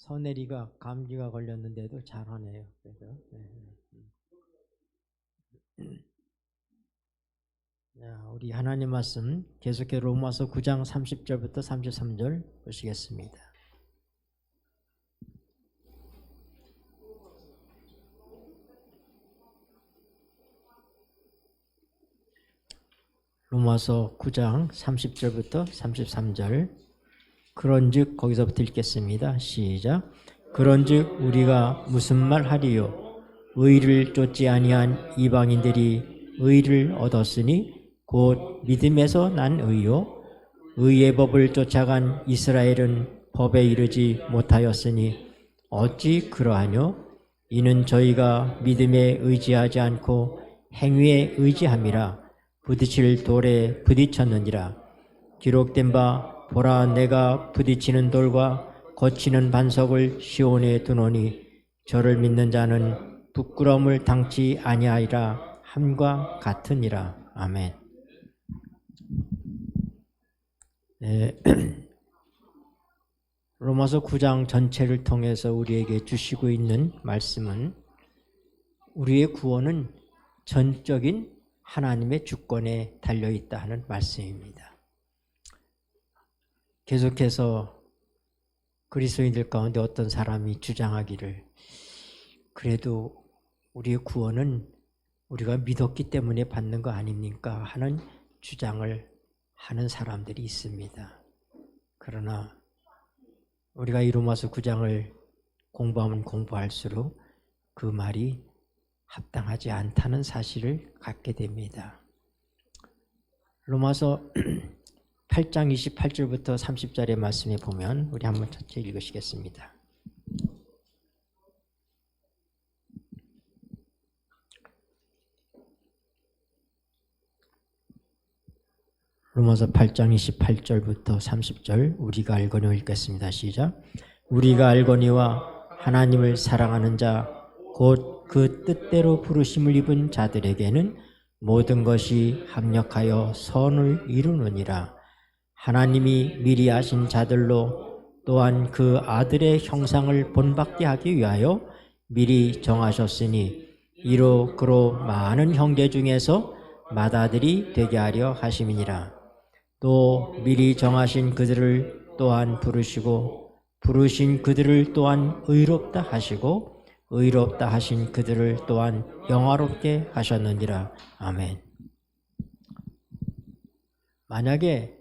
선혜리가 감기가 걸렸는데도 잘하네요. 그래서 자, 우리 하나님 말씀 계속해서 로마서 9장 30절부터 33절 보시겠습니다. 로마서 9장 30절부터 33절. 그런즉 거기서부터 읽겠습니다. 시작. 그런즉 우리가 무슨 말 하리요? 의를 쫓지 아니한 이방인들이 의를 얻었으니 곧 믿음에서 난 의요. 의의 법을 쫓아간 이스라엘은 법에 이르지 못하였으니 어찌 그러하뇨? 이는 저희가 믿음에 의지하지 않고 행위에 의지함이라 부딪힐 돌에 부딪혔느니라. 기록된 바 보라 내가 부딪히는 돌과 거치는 반석을 시온에 두노니 저를 믿는 자는 부끄러움을 당치 아니하리라 함과 같으니라. 아멘. 네. 로마서 9장 전체를 통해서 우리에게 주시고 있는 말씀은 우리의 구원은 전적인 하나님의 주권에 달려있다 하는 말씀입니다. 계속해서 그리스도인들 가운데 어떤 사람이 주장하기를 그래도 우리의 구원은 우리가 믿었기 때문에 받는 거 아닙니까? 하는 주장을 하는 사람들이 있습니다. 그러나 우리가 이 로마서 9장을 공부하면 공부할수록 그 말이 합당하지 않다는 사실을 갖게 됩니다. 로마서 8장 28절부터 30절의 말씀에 보면 우리 한번 전체 읽으시겠습니다. 로마서 8장 28절부터 30절 우리가 알거니와 읽겠습니다. 시작. 우리가 알거니와 하나님을 사랑하는 자 곧 그 뜻대로 부르심을 입은 자들에게는 모든 것이 합력하여 선을 이루느니라. 하나님이 미리 아신 자들로 또한 그 아들의 형상을 본받게 하기 위하여 미리 정하셨으니 이로 그로 많은 형제 중에서 맏아들이 되게 하려 하심이니라. 또 미리 정하신 그들을 또한 부르시고 부르신 그들을 또한 의롭다 하시고 의롭다 하신 그들을 또한 영화롭게 하셨느니라. 아멘. 만약에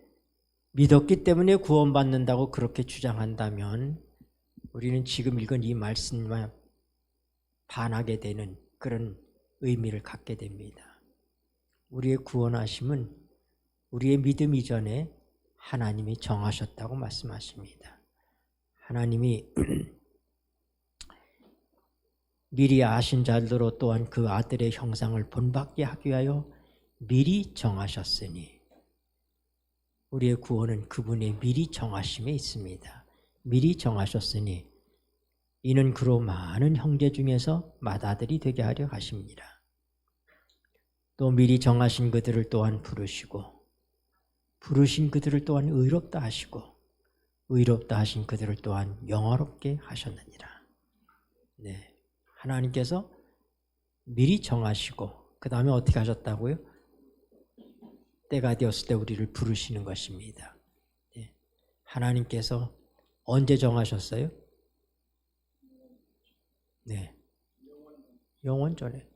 믿었기 때문에 구원받는다고 그렇게 주장한다면 우리는 지금 읽은 이 말씀만 반하게 되는 그런 의미를 갖게 됩니다. 우리의 구원하심은 우리의 믿음 이전에 하나님이 정하셨다고 말씀하십니다. 하나님이 미리 아신 자들로 또한 그 아들의 형상을 본받게 하기 위하여 미리 정하셨으니 우리의 구원은 그분의 미리 정하심에 있습니다. 미리 정하셨으니 이는 그로 많은 형제 중에서 맏아들이 되게 하려 하십니다. 또 미리 정하신 그들을 또한 부르시고 부르신 그들을 또한 의롭다 하시고 의롭다 하신 그들을 또한 영화롭게 하셨느니라. 네, 하나님께서 미리 정하시고 그 다음에 어떻게 하셨다고요? 때가 되었을 때 우리를 부르시는 것입니다. 네, 하나님께서 언제 정하셨어요? 네, 영원 전에.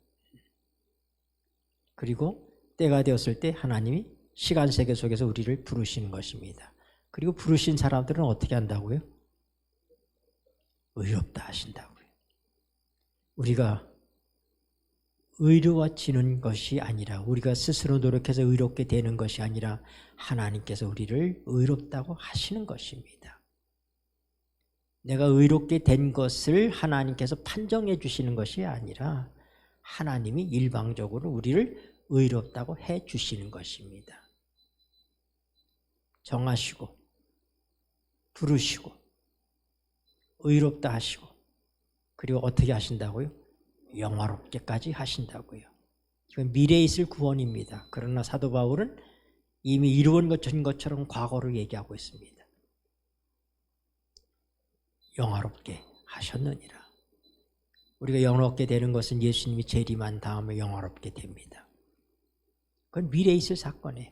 그리고 때가 되었을 때 하나님이 시간 세계 속에서 우리를 부르시는 것입니다. 그리고 부르신 사람들은 어떻게 한다고요? 의롭다 하신다고요. 우리가 의로워지는 것이 아니라 우리가 스스로 노력해서 의롭게 되는 것이 아니라 하나님께서 우리를 의롭다고 하시는 것입니다. 내가 의롭게 된 것을 하나님께서 판정해 주시는 것이 아니라 하나님이 일방적으로 우리를 의롭다고 해 주시는 것입니다. 정하시고 부르시고 의롭다 하시고 그리고 어떻게 하신다고요? 영화롭게까지 하신다고요. 이건 미래에 있을 구원입니다. 그러나 사도 바울은 이미 이루어진 것처럼 과거를 얘기하고 있습니다. 영화롭게 하셨느니라. 우리가 영화롭게 되는 것은 예수님이 재림한 다음에 영화롭게 됩니다. 그건 미래에 있을 사건이에요.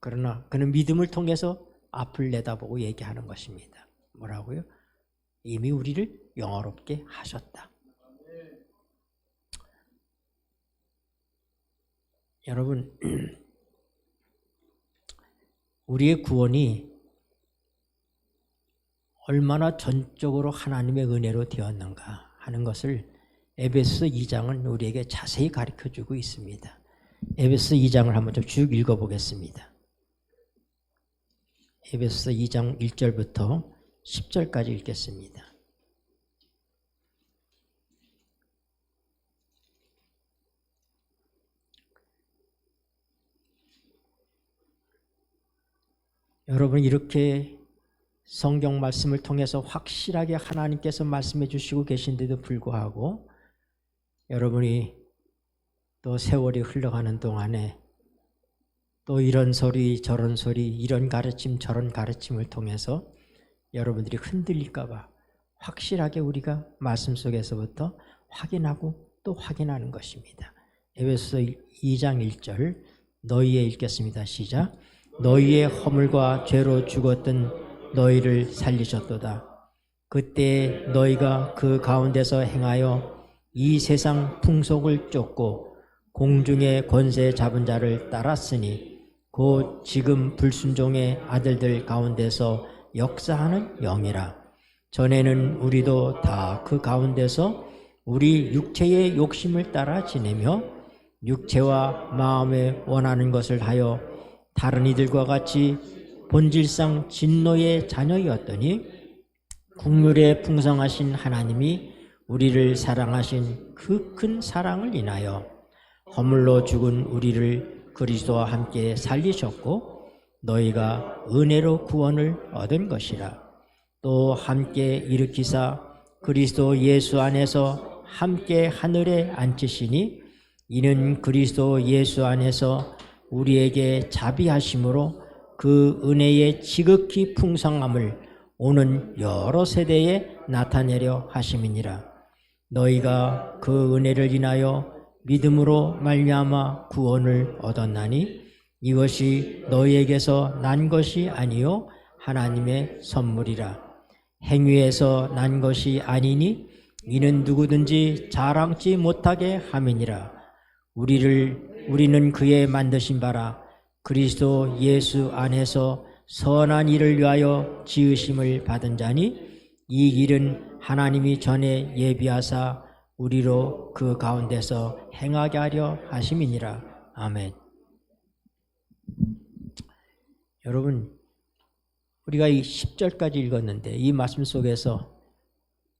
그러나 그는 믿음을 통해서 앞을 내다보고 얘기하는 것입니다. 뭐라고요? 이미 우리를 영화롭게 하셨다. 여러분, 우리의 구원이 얼마나 전적으로 하나님의 은혜로 되었는가 하는 것을 에베소서 2장은 우리에게 자세히 가르쳐주고 있습니다. 에베소서 2장을 한번 좀 쭉 읽어보겠습니다. 에베소서 2장 1절부터 10절까지 읽겠습니다. 여러분, 이렇게 성경 말씀을 통해서 확실하게 하나님께서 말씀해 주시고 계신데도 불구하고 여러분이 또 세월이 흘러가는 동안에 또 이런 소리 저런 소리 이런 가르침 저런 가르침을 통해서 여러분들이 흔들릴까 봐 확실하게 우리가 말씀 속에서부터 확인하고 또 확인하는 것입니다. 에베소서 2장 1절 너희의 읽겠습니다. 시작. 너희의 허물과 죄로 죽었던 너희를 살리셨도다. 그때 너희가 그 가운데서 행하여 이 세상 풍속을 쫓고 공중의 권세 잡은 자를 따랐으니 곧 지금 불순종의 아들들 가운데서 역사하는 영이라. 전에는 우리도 다 그 가운데서 우리 육체의 욕심을 따라 지내며 육체와 마음에 원하는 것을 하여 다른 이들과 같이 본질상 진노의 자녀였더니 국률에 풍성하신 하나님이 우리를 사랑하신 그 큰 사랑을 인하여 허물로 죽은 우리를 그리스도와 함께 살리셨고 너희가 은혜로 구원을 얻은 것이라. 또 함께 일으키사 그리스도 예수 안에서 함께 하늘에 앉히시니 이는 그리스도 예수 안에서 우리에게 자비하심으로 그 은혜의 지극히 풍성함을 오는 여러 세대에 나타내려 하심이니라. 너희가 그 은혜를 인하여 믿음으로 말미암아 구원을 얻었나니 이것이 너희에게서 난 것이 아니요 하나님의 선물이라. 행위에서 난 것이 아니니 이는 누구든지 자랑치 못하게 함이니라. 우리는 그의 만드신 바라 그리스도 예수 안에서 선한 일을 위하여 지으심을 받은 자니 이 일은 하나님이 전에 예비하사 우리로 그 가운데서 행하게 하려 하심이니라. 아멘. 여러분, 우리가 이 10절까지 읽었는데 이 말씀 속에서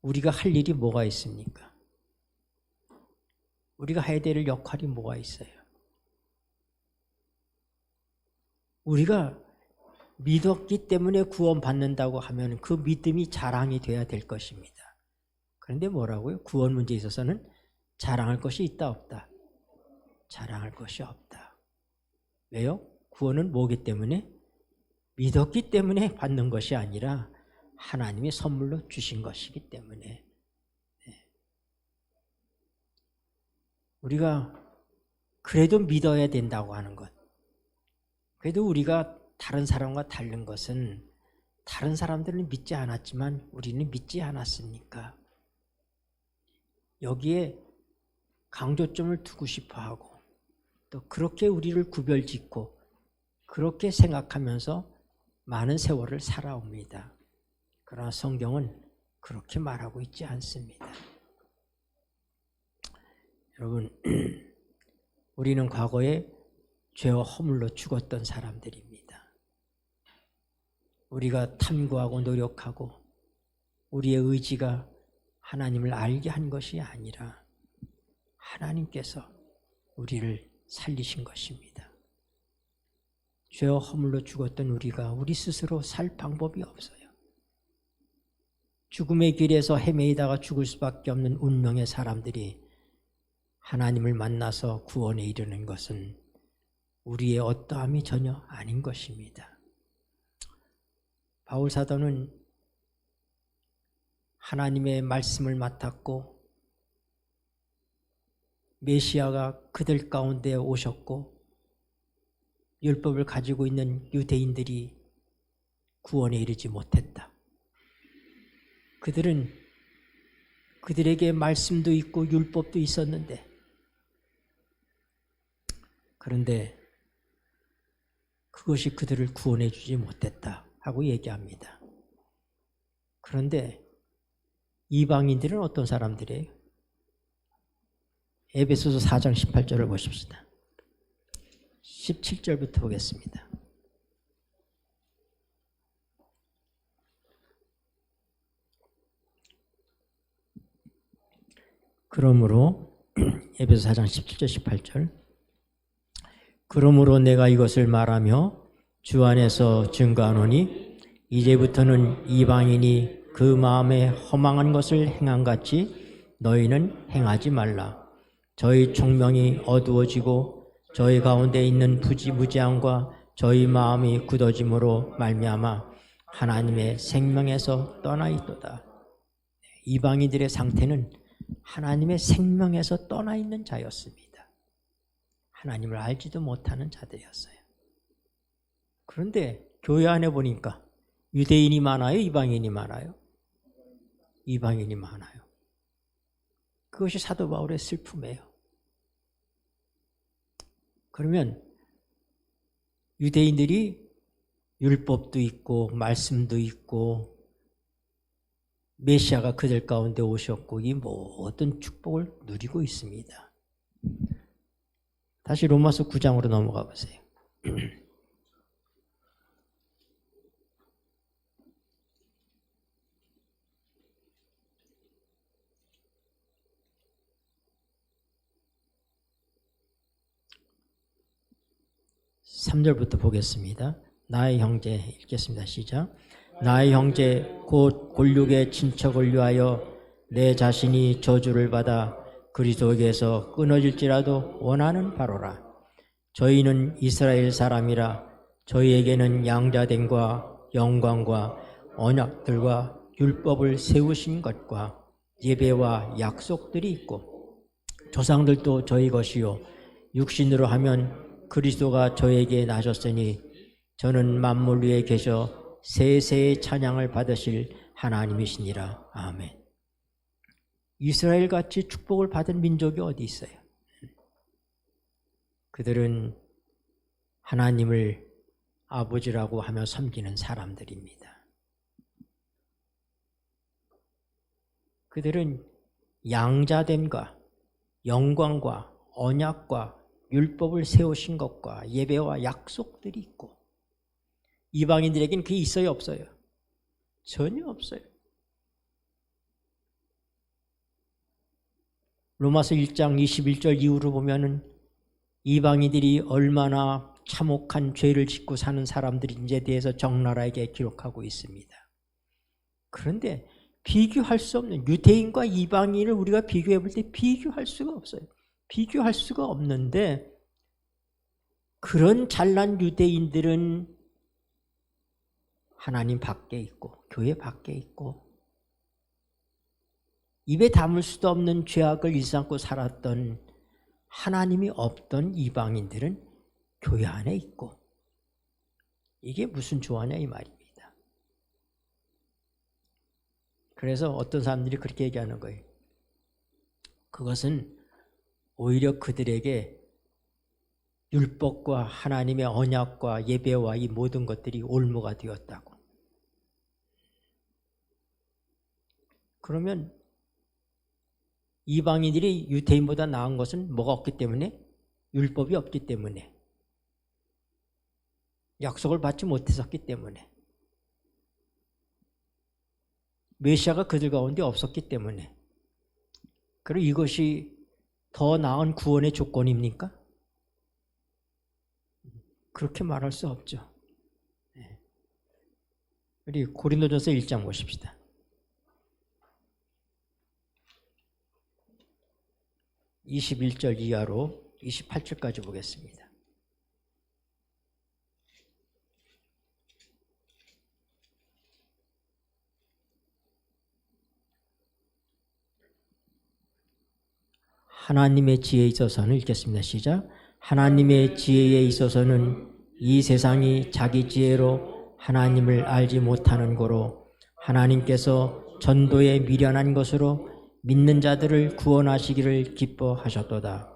우리가 할 일이 뭐가 있습니까? 우리가 해야 될 역할이 뭐가 있어요? 우리가 믿었기 때문에 구원받는다고 하면 그 믿음이 자랑이 돼야 될 것입니다. 그런데 뭐라고요? 구원 문제에 있어서는 자랑할 것이 있다 없다? 자랑할 것이 없다. 왜요? 구원은 뭐기 때문에? 믿었기 때문에 받는 것이 아니라 하나님이 선물로 주신 것이기 때문에. 우리가 그래도 믿어야 된다고 하는 것. 그래도 우리가 다른 사람과 다른 것은 다른 사람들은 믿지 않았지만 우리는 믿지 않았으니까 여기에 강조점을 두고 싶어하고 또 그렇게 우리를 구별짓고 그렇게 생각하면서 많은 세월을 살아옵니다. 그러나 성경은 그렇게 말하고 있지 않습니다. 여러분, 우리는 과거에 죄와 허물로 죽었던 사람들입니다. 우리가 탐구하고 노력하고 우리의 의지가 하나님을 알게 한 것이 아니라 하나님께서 우리를 살리신 것입니다. 죄와 허물로 죽었던 우리가 우리 스스로 살 방법이 없어요. 죽음의 길에서 헤매이다가 죽을 수밖에 없는 운명의 사람들이 하나님을 만나서 구원에 이르는 것은 우리의 어떠함이 전혀 아닌 것입니다. 바울 사도는 하나님의 말씀을 맡았고 메시아가 그들 가운데 오셨고 율법을 가지고 있는 유대인들이 구원에 이르지 못했다. 그들에게 말씀도 있고 율법도 있었는데, 그런데 그것이 그들을 구원해 주지 못했다 하고 얘기합니다. 그런데 이방인들은 어떤 사람들이에요? 에베소서 4장 18절을 보십시다. 17절부터 보겠습니다. 그러므로 에베소 4장 17절 18절 그러므로 내가 이것을 말하며 주 안에서 증거하노니 이제부터는 이방인이 그 마음에 허망한 것을 행함같이 너희는 행하지 말라. 저희 총명이 어두워지고 저희 가운데 있는 부지무지함과 저희 마음이 굳어짐으로 말미암아 하나님의 생명에서 떠나 있도다. 이방인들의 상태는 하나님의 생명에서 떠나 있는 자였습니다. 하나님을 알지도 못하는 자들이었어요. 그런데 교회 안에 보니까 유대인이 많아요? 이방인이 많아요? 이방인이 많아요. 그것이 사도 바울의 슬픔이에요. 그러면 유대인들이 율법도 있고 말씀도 있고 메시아가 그들 가운데 오셨고 이 모든 축복을 누리고 있습니다. 다시 로마서 9장으로 넘어가 보세요. (3절부터) 보겠습니다. 나의 형제, 읽겠습니다. 시작. 나의 형제 곧 골육의 친척을 위하여 내 자신이 저주를 받아 그리스도에게서 끊어질지라도 원하는 바로라. 저희는 이스라엘 사람이라 저희에게는 양자됨과 영광과 언약들과 율법을 세우신 것과 예배와 약속들이 있고 조상들도 저희 것이요 육신으로 하면 그리스도가 저에게 나셨으니 저는 만물 위에 계셔 세세의 찬양을 받으실 하나님이시니라. 아멘. 이스라엘같이 축복을 받은 민족이 어디 있어요? 그들은 하나님을 아버지라고 하며 섬기는 사람들입니다. 그들은 양자됨과 영광과 언약과 율법을 세우신 것과 예배와 약속들이 있고 이방인들에게는 그게 있어요, 없어요? 전혀 없어요. 로마서 1장 21절 이후로 보면은 이방인들이 얼마나 참혹한 죄를 짓고 사는 사람들인지에 대해서 적나라하게 기록하고 있습니다. 그런데 비교할 수 없는 유대인과 이방인을 우리가 비교해 볼 때 비교할 수가 없어요. 비교할 수가 없는데 그런 잘난 유대인들은 하나님 밖에 있고 교회 밖에 있고 입에 담을 수도 없는 죄악을 일삼고 살았던 하나님이 없던 이방인들은 교회 안에 있고 이게 무슨 조화냐 이 말입니다. 그래서 어떤 사람들이 그렇게 얘기하는 거예요. 그것은 오히려 그들에게 율법과 하나님의 언약과 예배와 이 모든 것들이 올무가 되었다고. 그러면 이방인들이 유대인보다 나은 것은 뭐가 없기 때문에? 율법이 없기 때문에. 약속을 받지 못했었기 때문에. 메시아가 그들 가운데 없었기 때문에. 그리고 이것이 더 나은 구원의 조건입니까? 그렇게 말할 수 없죠. 우리 고린도전서 1장 보십시다. 21절 이하로 28절까지 보겠습니다. 하나님의 지혜에 있어서는 읽겠습니다. 시작. 하나님의 지혜에 있어서는 이 세상이 자기 지혜로 하나님을 알지 못하는 고로 하나님께서 전도에 미련한 것으로 믿는 자들을 구원하시기를 기뻐하셨도다.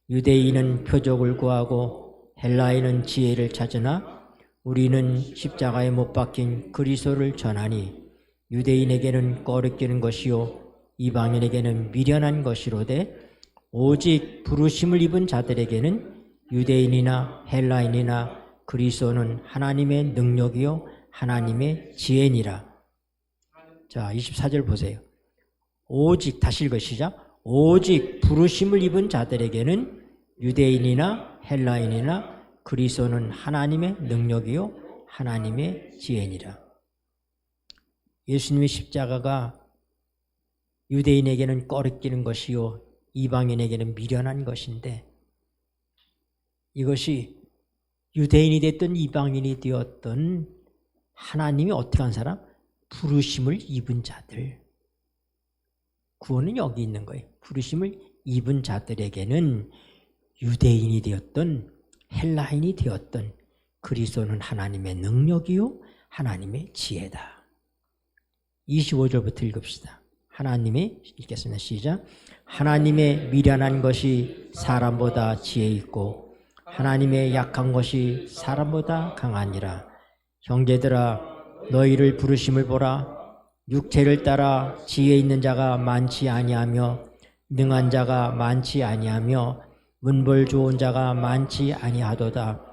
유대인은 표적을 구하고 헬라인은 지혜를 찾으나 우리는 십자가에 못 박힌 그리스도를 전하니 유대인에게는 꺼리끼는 것이요 이방인에게는 미련한 것이로되 오직 부르심을 입은 자들에게는 유대인이나 헬라인이나 그리스도는 하나님의 능력이요 하나님의 지혜니라. 자, 24절 보세요. 오직, 다시 읽으시죠. 오직 부르심을 입은 자들에게는 유대인이나 헬라인이나 그리스도는 하나님의 능력이요 하나님의 지혜니라. 예수님의 십자가가 유대인에게는 꺼리끼는 것이요 이방인에게는 미련한 것인데, 이것이 유대인이 됐든 이방인이 되었든 하나님이 어떻게 한 사람? 부르심을 입은 자들. 구원은 여기 있는 거예요. 부르심을 입은 자들에게는 유대인이 되었든 헬라인이 되었든 그리스도는 하나님의 능력이요 하나님의 지혜다. 25절부터 읽읍시다. 하나님의, 읽겠습니다. 시작. 하나님의 미련한 것이 사람보다 지혜 있고 하나님의 약한 것이 사람보다 강하니라. 형제들아 너희를 부르심을 보라. 육체를 따라 지혜 있는 자가 많지 아니하며 능한 자가 많지 아니하며 문벌 좋은 자가 많지 아니하도다.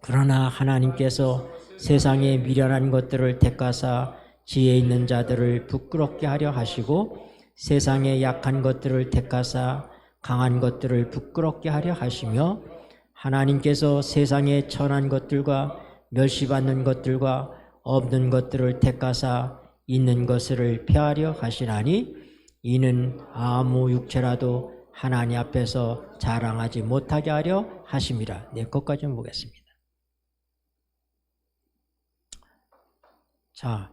그러나 하나님께서 세상에 미련한 것들을 택하사 지혜 있는 자들을 부끄럽게 하려 하시고 세상에 약한 것들을 택하사 강한 것들을 부끄럽게 하려 하시며 하나님께서 세상에 천한 것들과 멸시받는 것들과 없는 것들을 택하사 있는 것을 폐하려 하시나니 이는 아무 육체라도 하나님 앞에서 자랑하지 못하게 하려 하심이라. 네, 거기까지 보겠습니다. 자,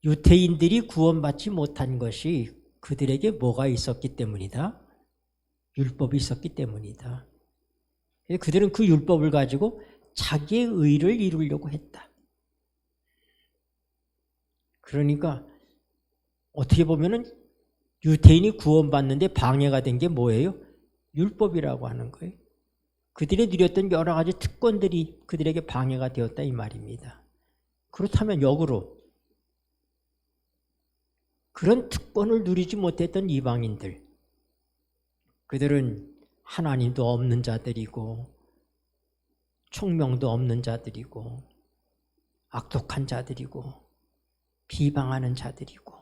유대인들이 구원받지 못한 것이 그들에게 뭐가 있었기 때문이다? 율법이 있었기 때문이다. 그들은 그 율법을 가지고 자기의 의를 이루려고 했다. 그러니까 어떻게 보면은 유대인이 구원받는데 방해가 된 게 뭐예요? 율법이라고 하는 거예요. 그들이 누렸던 여러 가지 특권들이 그들에게 방해가 되었다 이 말입니다. 그렇다면 역으로 그런 특권을 누리지 못했던 이방인들, 그들은 하나님도 없는 자들이고 총명도 없는 자들이고 악독한 자들이고 비방하는 자들이고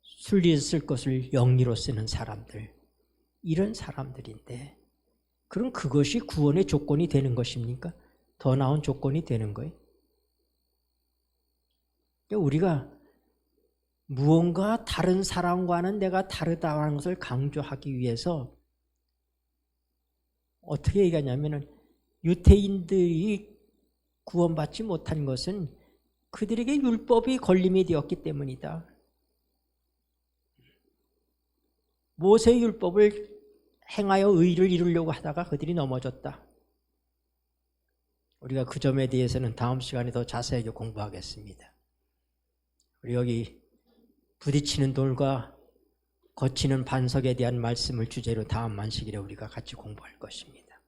순리에 쓸 것을 영리로 쓰는 사람들, 이런 사람들인데 그럼 그것이 구원의 조건이 되는 것입니까? 더 나은 조건이 되는 거예요? 우리가 무언가 다른 사람과는 내가 다르다는 것을 강조하기 위해서 어떻게 얘기하냐면은 유대인들이 구원받지 못한 것은 그들에게 율법이 걸림이 되었기 때문이다. 모세의 율법을 행하여 의를 이루려고 하다가 그들이 넘어졌다. 우리가 그 점에 대해서는 다음 시간에 더 자세하게 공부하겠습니다. 우리 여기 부딪히는 돌과 거치는 반석에 대한 말씀을 주제로 다음 안식일에 우리가 같이 공부할 것입니다.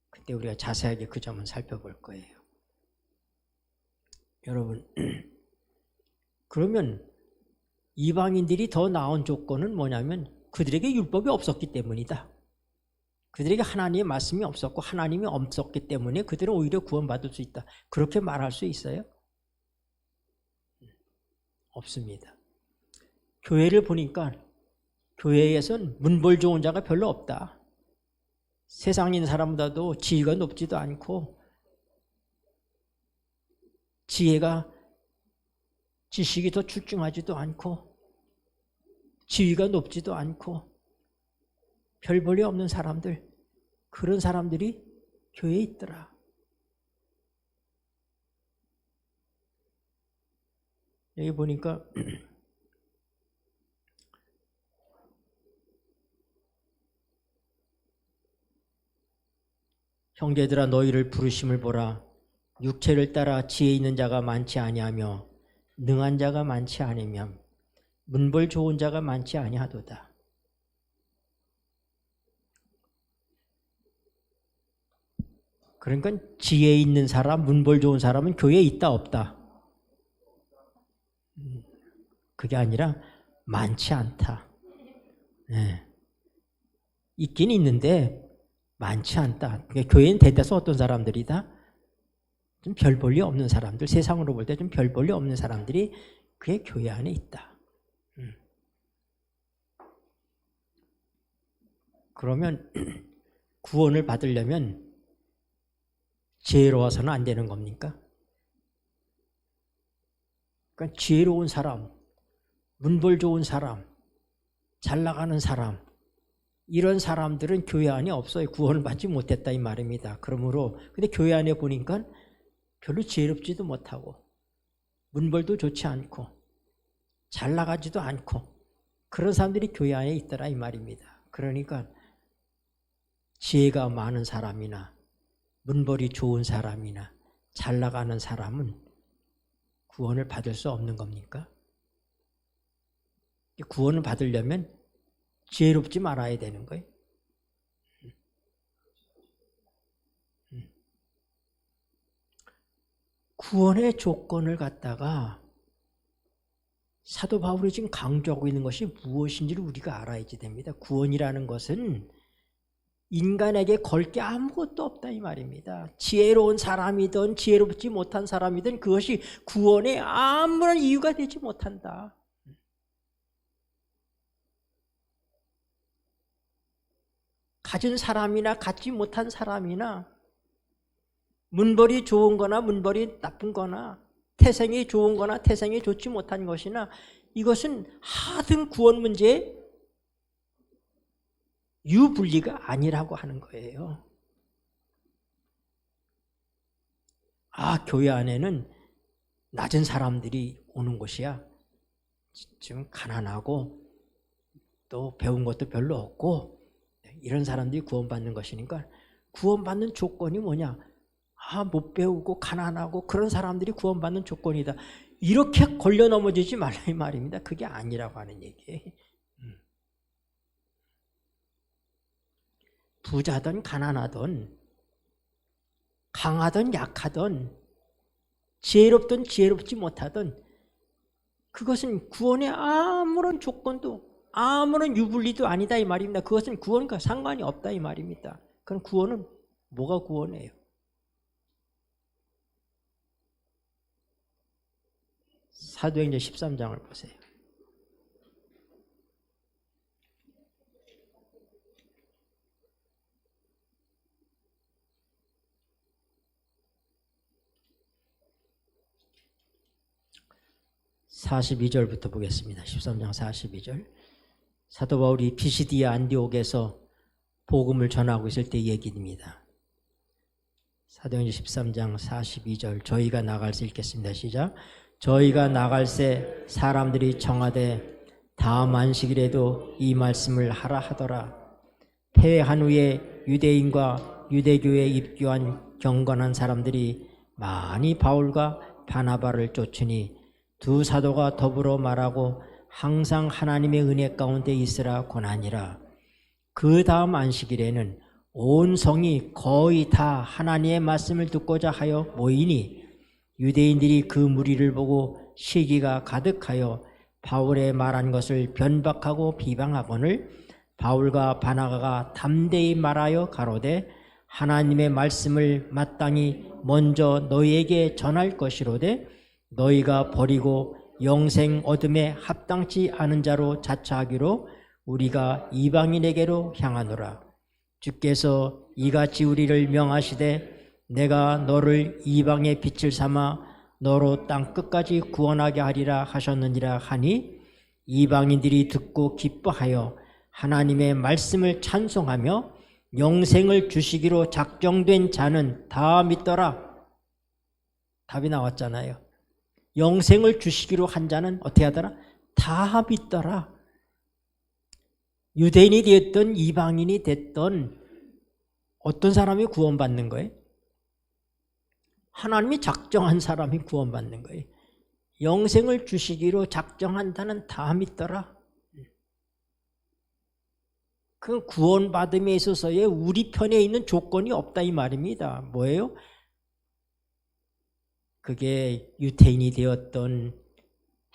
그때 우리가 자세하게 그 점은 살펴볼 거예요. 여러분, 그러면 이방인들이 더 나은 조건은 뭐냐면 그들에게 율법이 없었기 때문이다. 그들에게 하나님의 말씀이 없었고 하나님이 없었기 때문에 그들은 오히려 구원받을 수 있다. 그렇게 말할 수 있어요? 없습니다. 교회를 보니까 교회에선 문벌 좋은 자가 별로 없다. 세상에 있는 사람보다도 지위가 높지도 않고 지식이 더 출중하지도 않고 지위가 높지도 않고 별 볼일 없는 사람들, 그런 사람들이 교회에 있더라. 여기 보니까 형제들아 너희를 부르심을 보라. 육체를 따라 지혜 있는 자가 많지 아니하며 능한 자가 많지 아니며 문벌 좋은 자가 많지 아니하도다. 그러니까 지혜 있는 사람, 문벌 좋은 사람은 교회에 있다 없다? 그게 아니라 많지 않다. 네. 있긴 있는데 많지 않다. 그러니까 교회는 대다수 어떤 사람들이다? 좀 별 볼 일 없는 사람들, 세상으로 볼 때 좀 별 볼 일 없는 사람들이 그게 교회 안에 있다. 그러면 구원을 받으려면 지혜로워서는 안 되는 겁니까? 그러니까 지혜로운 사람, 문벌 좋은 사람, 잘 나가는 사람, 이런 사람들은 교회 안에 없어요. 구원을 받지 못했다 이 말입니다. 그러므로 근데 교회 안에 보니까 별로 지혜롭지도 못하고 문벌도 좋지 않고 잘 나가지도 않고 그런 사람들이 교회 안에 있더라 이 말입니다. 그러니까 지혜가 많은 사람이나 문벌이 좋은 사람이나 잘 나가는 사람은 구원을 받을 수 없는 겁니까? 구원을 받으려면 지혜롭지 말아야 되는 거예요. 구원의 조건을 갖다가 사도 바울이 지금 강조하고 있는 것이 무엇인지를 우리가 알아야지 됩니다. 구원이라는 것은 인간에게 걸 게 아무것도 없다 이 말입니다. 지혜로운 사람이든 지혜롭지 못한 사람이든 그것이 구원에 아무런 이유가 되지 못한다. 가진 사람이나 갖지 못한 사람이나 문벌이 좋은 거나 문벌이 나쁜 거나 태생이 좋은 거나 태생이 좋지 못한 것이나 이것은 하등 구원 문제의 유불리가 아니라고 하는 거예요. 교회 안에는 낮은 사람들이 오는 곳이야. 지금 가난하고 또 배운 것도 별로 없고 이런 사람들이 구원받는 것이니까 구원받는 조건이 뭐냐? 못 배우고 가난하고 그런 사람들이 구원받는 조건이다. 이렇게 걸려 넘어지지 말라 이 말입니다. 그게 아니라고 하는 얘기예요. 부자든 가난하든 강하든 약하든 지혜롭든 지혜롭지 못하든 그것은 구원에 아무런 조건도 아무런 유불리도 아니다 이 말입니다. 그것은 구원과 상관이 없다 이 말입니다. 그럼 구원은 뭐가 구원이에요? 사도행전 13장을 보세요. (42절부터) 보겠습니다. 13장 42절. 사도 바울이 피시디아 안디옥에서 복음을 전하고 있을 때 얘기입니다. 사도행전 13장 42절. 저희가 나갈새 읽겠습니다. 시작. 저희가 나갈새 사람들이 청하되 다음 안식일에도 이 말씀을 하라 하더라. 패한 후에 유대인과 유대교에 입교한 경건한 사람들이 많이 바울과 바나바를 쫓으니 두 사도가 더불어 말하고 항상 하나님의 은혜 가운데 있으라 권하니라. 그 다음 안식일에는 온 성이 거의 다 하나님의 말씀을 듣고자 하여 모이니 유대인들이 그 무리를 보고 시기가 가득하여 바울의 말한 것을 변박하고 비방하거늘 바울과 바나바가 담대히 말하여 가로되 하나님의 말씀을 마땅히 먼저 너희에게 전할 것이로되 너희가 버리고 영생 얻음에 합당치 않은 자로 자처하기로 우리가 이방인에게로 향하노라. 주께서 이같이 우리를 명하시되 내가 너를 이방의 빛을 삼아 너로 땅 끝까지 구원하게 하리라 하셨느니라 하니 이방인들이 듣고 기뻐하여 하나님의 말씀을 찬송하며 영생을 주시기로 작정된 자는 다 믿더라. 답이 나왔잖아요. 영생을 주시기로 한 자는 어떻게 하더라? 다 믿더라. 유대인이 되었던 이방인이 됐던 어떤 사람이 구원받는 거예요? 하나님이 작정한 사람이 구원받는 거예요. 영생을 주시기로 작정한다는 다 믿더라. 그 구원받음에 있어서의 우리 편에 있는 조건이 없다 이 말입니다. 뭐예요? 그게 유대인이 되었던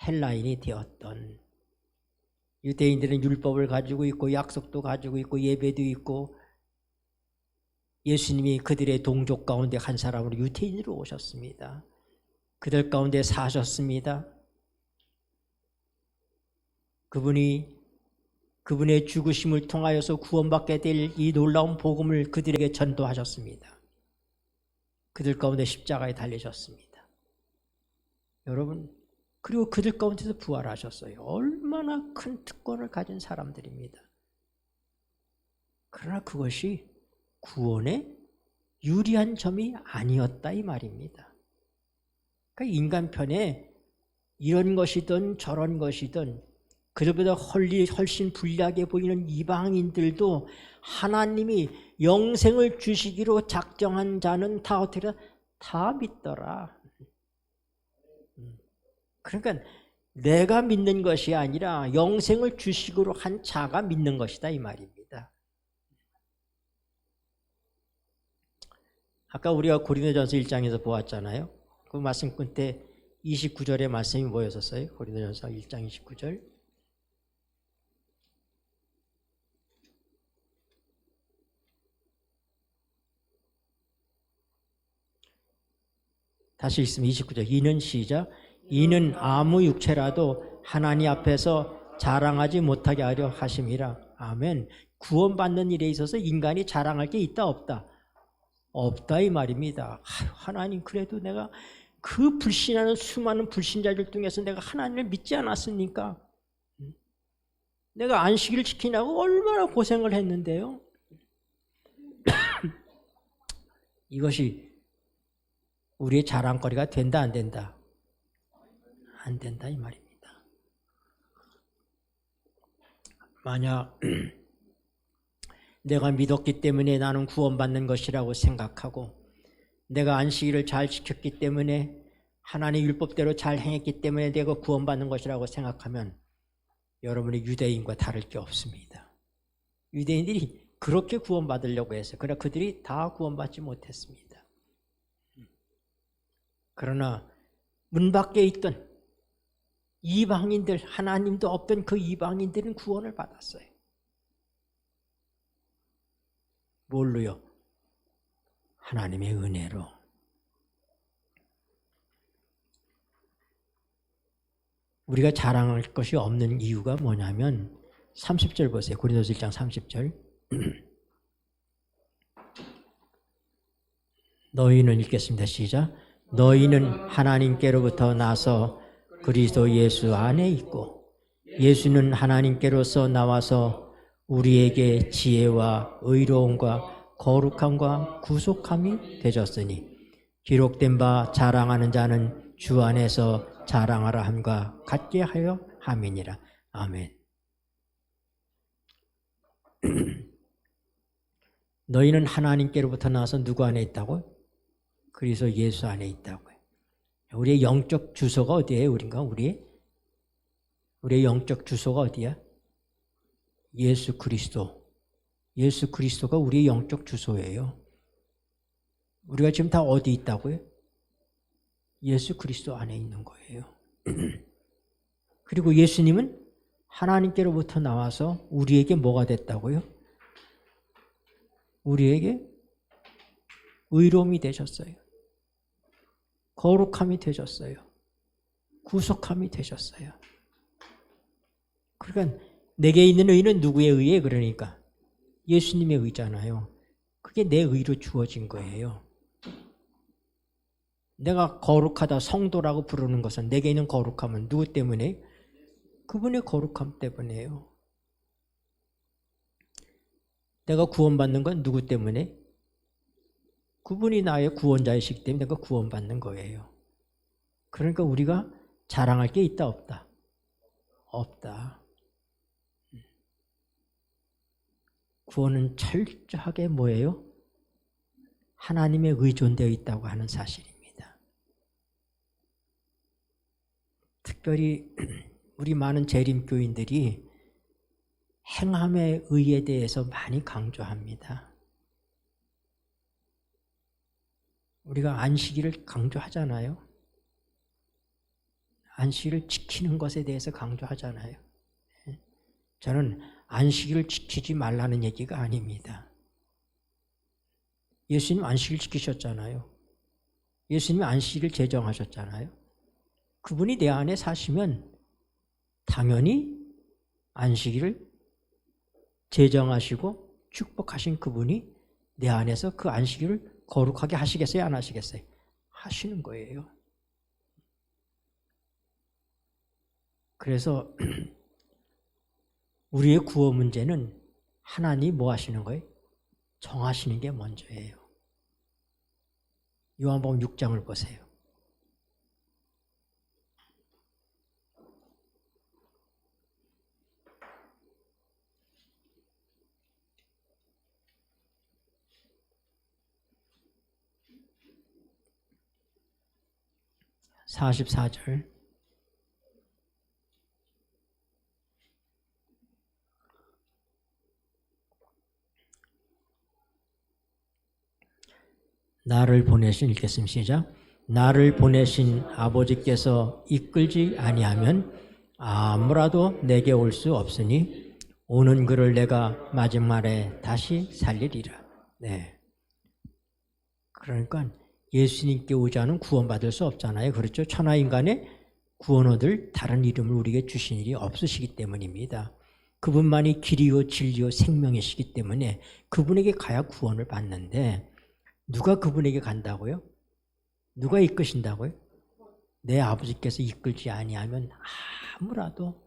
헬라인이 되었던, 유대인들은 율법을 가지고 있고 약속도 가지고 있고 예배도 있고, 예수님이 그들의 동족 가운데 한 사람으로 유대인으로 오셨습니다. 그들 가운데 사셨습니다. 그분의 죽으심을 통하여서 구원받게 될 이 놀라운 복음을 그들에게 전도하셨습니다. 그들 가운데 십자가에 달리셨습니다. 여러분, 그리고 그들 가운데서 부활하셨어요. 얼마나 큰 특권을 가진 사람들입니다. 그러나 그것이 구원에 유리한 점이 아니었다 이 말입니다. 그러니까 인간 편에 이런 것이든 저런 것이든 그들보다 훨씬 불리하게 보이는 이방인들도 하나님이 영생을 주시기로 작정한 자는 다 어떻게 다 믿더라. 그러니까 내가 믿는 것이 아니라 영생을 주시기로 한 자가 믿는 것이다 이 말입니다. 아까 우리가 고린도전서 1장에서 보았잖아요. 그 말씀 끝에 29절의 말씀이 뭐였었어요? 고린도전서 1장 29절. 다시 읽으면 29절. 이는 시작. 이는 아무 육체라도 하나님 앞에서 자랑하지 못하게 하려 하심이라. 아멘. 구원받는 일에 있어서 인간이 자랑할 게 있다 없다? 없다 이 말입니다. 하나님, 그래도 내가 그 불신하는 수많은 불신자들 중에서 내가 하나님을 믿지 않았습니까? 내가 안식일을 지키냐고 얼마나 고생을 했는데요. 이것이 우리의 자랑거리가 된다 안 된다? 안 된다 이 말입니다. 만약 내가 믿었기 때문에 나는 구원받는 것이라고 생각하고, 내가 안식일을 잘 지켰기 때문에, 하나님의 율법대로 잘 행했기 때문에 내가 구원받는 것이라고 생각하면 여러분이 유대인과 다를 게 없습니다. 유대인들이 그렇게 구원받으려고 했어요. 그러나 그들이 다 구원받지 못했습니다. 그러나 문 밖에 있던 이방인들, 하나님도 없던 그 이방인들은 구원을 받았어요. 뭘로요? 하나님의 은혜로. 우리가 자랑할 것이 없는 이유가 뭐냐면 30절 보세요. 고린도서 1장 30절. 너희는, 읽겠습니다. 시작. 너희는 하나님께로부터 나서 그리스도 예수 안에 있고, 예수는 하나님께로서 나와서 우리에게 지혜와 의로움과 거룩함과 구속함이 되셨으니 기록된 바 자랑하는 자는 주 안에서 자랑하라 함과 같게 하여 함이니라. 아멘. 너희는 하나님께로부터 나와서 누구 안에 있다고? 그리스도 예수 안에 있다고요. 우리의 영적 주소가 어디예요? 우리의 영적 주소가 어디야? 예수 그리스도. 예수 그리스도가 우리의 영적 주소예요. 우리가 지금 다 어디 있다고요? 예수 그리스도 안에 있는 거예요. 그리고 예수님은 하나님께로부터 나와서 우리에게 뭐가 됐다고요? 우리에게 의로움이 되셨어요. 거룩함이 되셨어요. 구속함이 되셨어요. 그러니까 내게 있는 의는 누구의 의에? 그러니까 예수님의 의잖아요. 그게 내 의로 주어진 거예요. 내가 거룩하다, 성도라고 부르는 것은, 내게 있는 거룩함은 누구 때문에? 그분의 거룩함 때문에요. 내가 구원받는 건 누구 때문에? 그분이 나의 구원자이시기 때문에 내가 구원받는 거예요. 그러니까 우리가 자랑할 게 있다 없다? 없다. 구원은 철저하게 뭐예요? 하나님에 의존되어 있다고 하는 사실입니다. 특별히 우리 많은 재림교인들이 행함의 의에 대해서 많이 강조합니다. 우리가 안식일을 강조하잖아요. 안식일을 지키는 것에 대해서 강조하잖아요. 저는 안식일을 지키지 말라는 얘기가 아닙니다. 예수님 안식일 지키셨잖아요. 예수님이 안식일을 제정하셨잖아요. 그분이 내 안에 사시면 당연히 안식일을 제정하시고 축복하신 그분이 내 안에서 그 안식일을 거룩하게 하시겠어요? 안 하시겠어요? 하시는 거예요. 그래서 우리의 구원 문제는 하나님이 뭐 하시는 거예요? 정하시는 게 먼저예요. 요한복음 6장을 보세요. (44절) 나를 보내신 읽겠습니다. 시작. 나를 보내신 아버지께서 이끌지 아니하면 아무라도 내게 올 수 없으니 오는 그를 내가 마지막에 다시 살리리라. 네. 그러니까 예수님께 오자는 구원받을 수 없잖아요. 그렇죠? 천하인간의 구원 얻을 다른 이름을 우리에게 주신 일이 없으시기 때문입니다. 그분만이 길이요 진리요 생명이시기 때문에 그분에게 가야 구원을 받는데 누가 그분에게 간다고요? 누가 이끄신다고요? 내 아버지께서 이끌지 아니하면 아무라도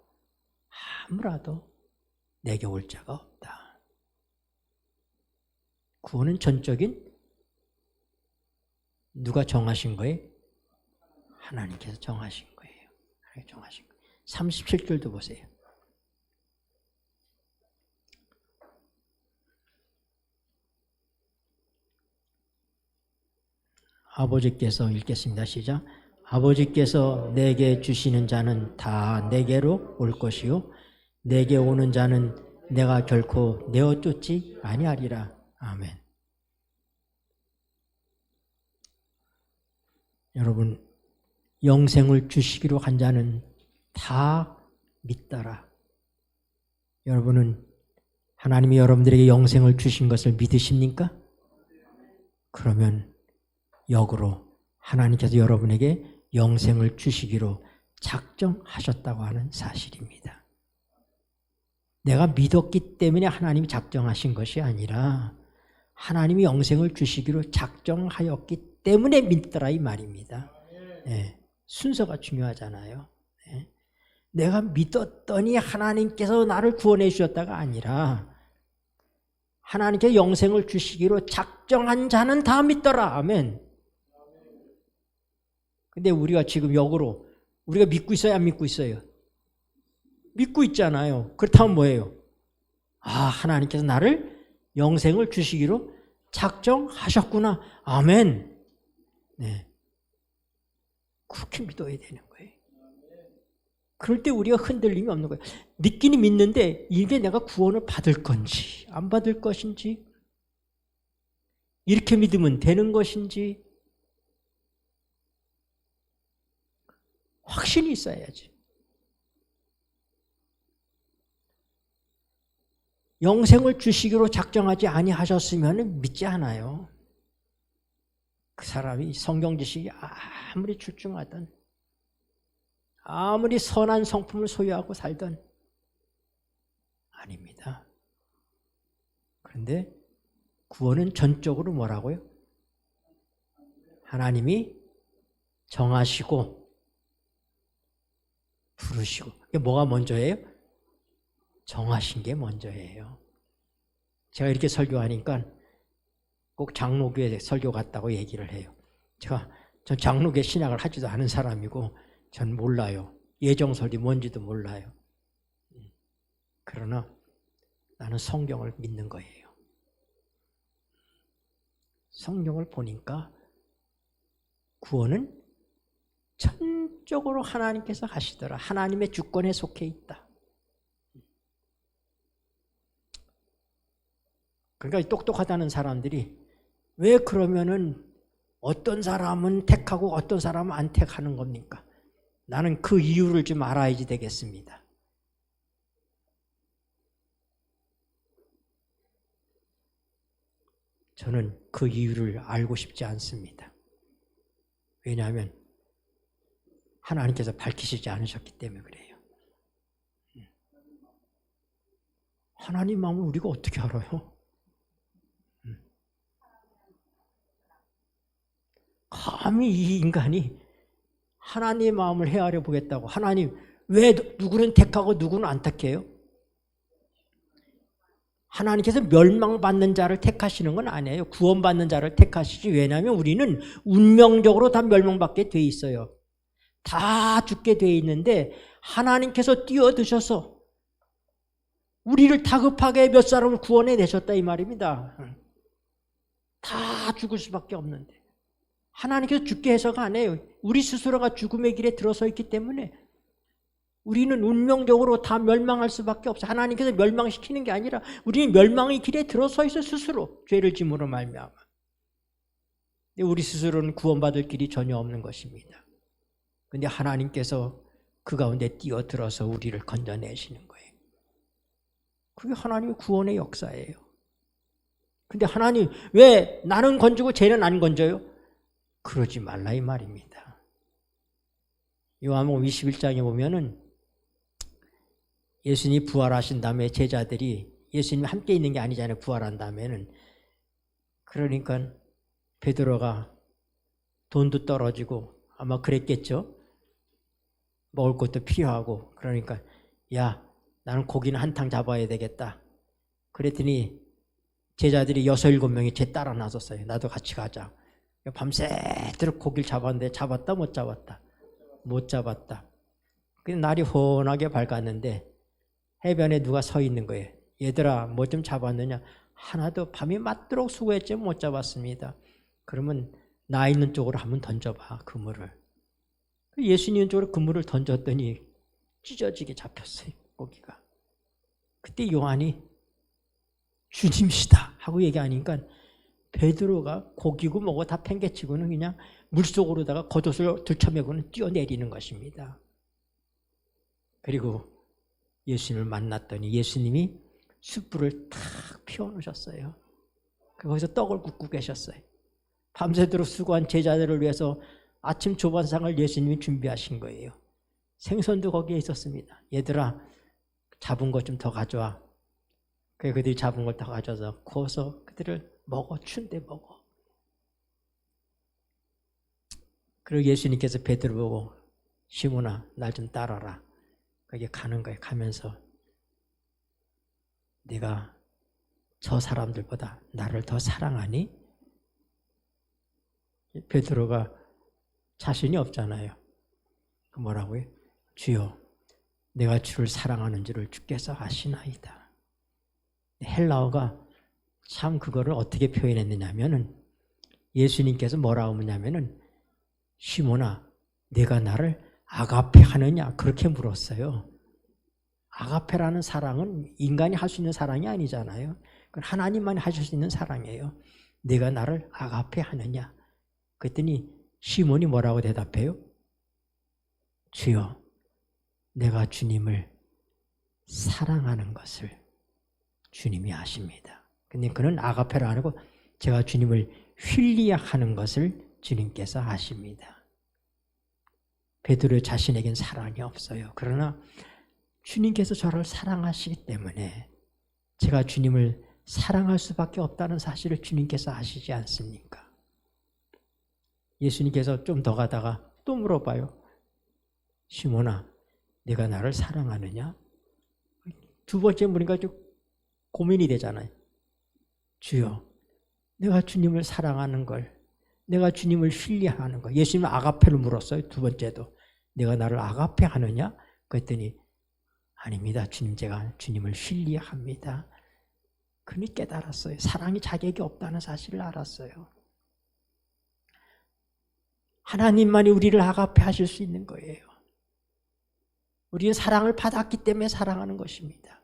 내게 올 자가 없다. 구원은 전적인 누가 정하신 거예요? 하나님께서 정하신 거예요. 하나님께서 정하신 거예요. 37절도 보세요. 아버지께서 읽겠습니다. 시작. 아버지께서 내게 주시는 자는 다 내게로 올 것이요 내게 오는 자는 내가 결코 내어 쫓지 아니하리라. 아멘. 여러분, 영생을 주시기로 한 자는 다 믿더라. 여러분은 하나님이 여러분들에게 영생을 주신 것을 믿으십니까? 그러면 역으로 하나님께서 여러분에게 영생을 주시기로 작정하셨다고 하는 사실입니다. 내가 믿었기 때문에 하나님이 작정하신 것이 아니라 하나님이 영생을 주시기로 작정하였기 때문에 믿더라 이 말입니다. 네, 순서가 중요하잖아요. 네. 내가 믿었더니 하나님께서 나를 구원해 주셨다가 아니라 하나님께서 영생을 주시기로 작정한 자는 다 믿더라. 아멘. 근데 우리가 지금 역으로 우리가 믿고 있어요? 안 믿고 있어요? 믿고 있잖아요. 그렇다면 뭐예요? 하나님께서 나를 영생을 주시기로 작정하셨구나. 아멘. 네. 그렇게 믿어야 되는 거예요. 그럴 때 우리가 흔들림이 없는 거예요. 믿기는 믿는데 이게 내가 구원을 받을 건지 안 받을 것인지 이렇게 믿으면 되는 것인지 확신이 있어야지. 영생을 주시기로 작정하지 아니하셨으면 믿지 않아요. 그 사람이 성경 지식이 아무리 출중하든 아무리 선한 성품을 소유하고 살든 아닙니다. 그런데 구원은 전적으로 뭐라고요? 하나님이 정하시고 부르시고. 뭐가 먼저예요? 정하신 게 먼저예요. 제가 이렇게 설교하니까 꼭 장로교에 설교 갔다고 얘기를 해요. 전 장로교 신학을 하지도 않은 사람이고 전 몰라요. 예정설이 뭔지도 몰라요. 그러나 나는 성경을 믿는 거예요. 성경을 보니까 구원은 전적으로 하나님께서 하시더라. 하나님의 주권에 속해 있다. 그러니까 똑똑하다는 사람들이 왜 그러면은 어떤 사람은 택하고 어떤 사람은 안 택하는 겁니까? 나는 그 이유를 좀 알아야지 되겠습니다. 저는 그 이유를 알고 싶지 않습니다. 왜냐하면 하나님께서 밝히시지 않으셨기 때문에 그래요. 하나님 마음을 우리가 어떻게 알아요? 감히 이 인간이 하나님의 마음을 헤아려 보겠다고. 하나님 왜 누구는 택하고 누구는 안 택해요? 하나님께서 멸망받는 자를 택하시는 건 아니에요. 구원받는 자를 택하시지. 왜냐하면 우리는 운명적으로 다 멸망받게 돼 있어요. 다 죽게 돼 있는데 하나님께서 뛰어드셔서 우리를 다급하게 몇 사람을 구원해 내셨다 이 말입니다. 다 죽을 수밖에 없는데 하나님께서 죽게 해서가 아니에요. 우리 스스로가 죽음의 길에 들어서 있기 때문에 우리는 운명적으로 다 멸망할 수밖에 없어요. 하나님께서 멸망시키는 게 아니라 우리는 멸망의 길에 들어서 있어 스스로 죄를 짐으로 말미암아. 우리 스스로는 구원받을 길이 전혀 없는 것입니다. 그런데 하나님께서 그 가운데 뛰어들어서 우리를 건져내시는 거예요. 그게 하나님의 구원의 역사예요. 근데 하나님 왜 나는 건지고 쟤는 안 건져요? 그러지 말라 이 말입니다. 요한복음 21장에 보면은 예수님이 부활하신 다음에 제자들이 예수님이 함께 있는 게 아니잖아요. 부활한 다음에는. 그러니까 베드로가 돈도 떨어지고 아마 그랬겠죠. 먹을 것도 필요하고 그러니까 야 나는 고기는 한탕 잡아야 되겠다. 그랬더니 제자들이 6, 7명이 쟤 따라 나섰어요. 나도 같이 가자. 밤새도록 고기를 잡았는데 잡았다 못 잡았다? 못 잡았다. 날이 훤하게 밝았는데 해변에 누가 서 있는 거예요. 얘들아 뭐 좀 잡았느냐? 하나도 밤이 맞도록 수고했지 못 잡았습니다. 그러면 나 있는 쪽으로 한번 던져봐 그물을. 예수님 있는 쪽으로 그물을 던졌더니 찢어지게 잡혔어요. 고기가. 그때 요한이 주님이시다 하고 얘기하니까 베드로가 고기고 뭐고 다 팽개치고는 그냥 물속으로다가 겉옷을 들쳐매고는 뛰어내리는 것입니다. 그리고 예수님을 만났더니 예수님이 숯불을 탁 피워놓으셨어요. 거기서 떡을 굽고 계셨어요. 밤새도록 수고한 제자들을 위해서 아침 조반상을 예수님이 준비하신 거예요. 생선도 거기에 있었습니다. 얘들아 잡은 것 좀 더 가져와. 그래서 그들이 잡은 걸 더 가져와서 구워서 그들을 먹어. 춘대 먹어. 그리고 예수님께서 베드로 보고 시몬아 날 좀 따라라. 거기 가는 거예요. 가면서 네가 저 사람들보다 나를 더 사랑하니? 베드로가 자신이 없잖아요. 뭐라고요? 주여 내가 주를 사랑하는 줄을 주께서 아시나이다. 헬라어가 참 그거를 어떻게 표현했느냐면은 예수님께서 뭐라고 하냐면은 시몬아 내가 나를 아가페 하느냐 그렇게 물었어요. 아가페라는 사랑은 인간이 할 수 있는 사랑이 아니잖아요. 그건 하나님만이 하실 수 있는 사랑이에요. 내가 나를 아가페 하느냐. 그랬더니 시몬이 뭐라고 대답해요? 주여 내가 주님을 사랑하는 것을 주님이 아십니다. 근데 그는 아가페라 안 하고 제가 주님을 휠리아하는 것을 주님께서 아십니다. 베드로 자신에겐 사랑이 없어요. 그러나 주님께서 저를 사랑하시기 때문에 제가 주님을 사랑할 수밖에 없다는 사실을 주님께서 아시지 않습니까? 예수님께서 좀 더 가다가 또 물어봐요. 시몬아, 네가 나를 사랑하느냐? 두 번째 물으니까 좀 고민이 되잖아요. 주여, 내가 주님을 사랑하는 걸, 내가 주님을 신뢰하는 걸. 예수님은 아가페를 물었어요. 두 번째도. 내가 나를 아가페 하느냐? 그랬더니 아닙니다. 주님, 제가 주님을 신뢰합니다. 그니 깨달았어요. 사랑이 자격이 없다는 사실을 알았어요. 하나님만이 우리를 아가페 하실 수 있는 거예요. 우리는 사랑을 받았기 때문에 사랑하는 것입니다.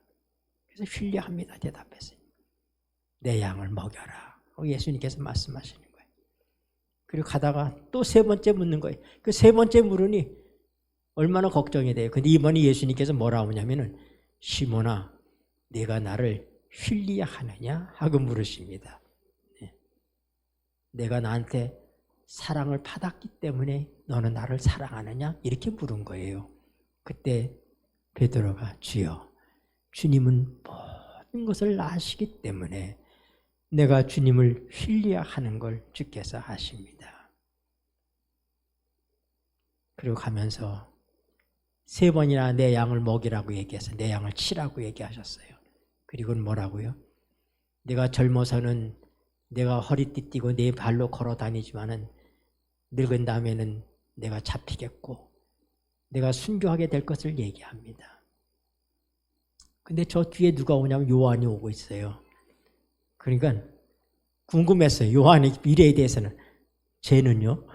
그래서 신뢰합니다. 대답했어요. 내 양을 먹여라. 예수님께서 말씀하시는 거예요. 그리고 가다가 또 세 번째 묻는 거예요. 그 세 번째 물으니 얼마나 걱정이 돼요. 근데 이번에 예수님께서 뭐라고 하냐면은 시몬아 네가 나를 신뢰하느냐 하고 물으십니다. 내가 나한테 사랑을 받았기 때문에 너는 나를 사랑하느냐? 이렇게 물은 거예요. 그때 베드로가 주여 주님은 모든 것을 아시기 때문에 내가 주님을 신뢰하는 걸 주께서 아십니다. 그리고 가면서 세 번이나 내 양을 먹이라고 얘기해서 내 양을 치라고 얘기하셨어요. 그리고는 뭐라고요? 내가 젊어서는 내가 허리띠 띠고 내 발로 걸어 다니지만은 늙은 다음에는 내가 잡히겠고 내가 순교하게 될 것을 얘기합니다. 근데 저 뒤에 누가 오냐면 요한이 오고 있어요. 그러니까 궁금했어요. 요한의 미래에 대해서는. 쟤는요?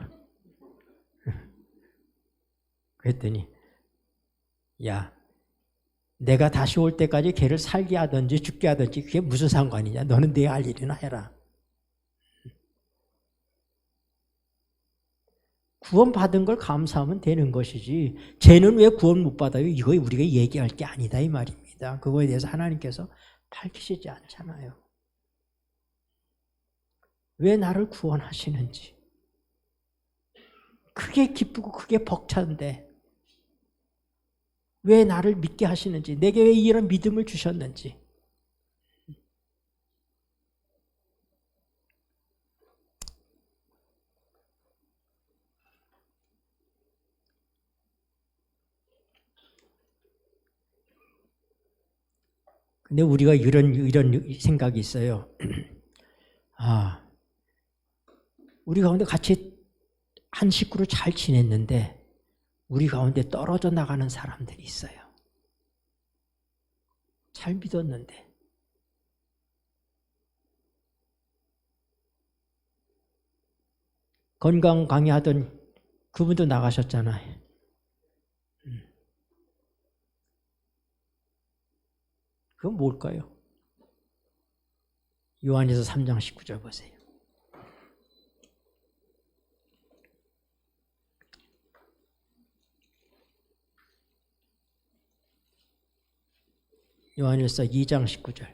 그랬더니 야 내가 다시 올 때까지 걔를 살게 하든지 죽게 하든지 그게 무슨 상관이냐. 너는 내 할 일이나 해라. 구원받은 걸 감사하면 되는 것이지 쟤는 왜 구원 못 받아요? 이거 우리가 얘기할 게 아니다 이 말입니다. 그거에 대해서 하나님께서 밝히시지 않잖아요. 왜 나를 구원하시는지 그게 기쁘고 그게 벅찬데 왜 나를 믿게 하시는지 내게 왜 이런 믿음을 주셨는지 근데 우리가 이런 생각이 있어요. 아, 우리 가운데 같이 한 식구로 잘 지냈는데 우리 가운데 떨어져 나가는 사람들이 있어요. 잘 믿었는데. 건강 강의하던 그분도 나가셨잖아요. 그건 뭘까요? 요한에서 3장 19절 보세요. 요한일서 2장 19절.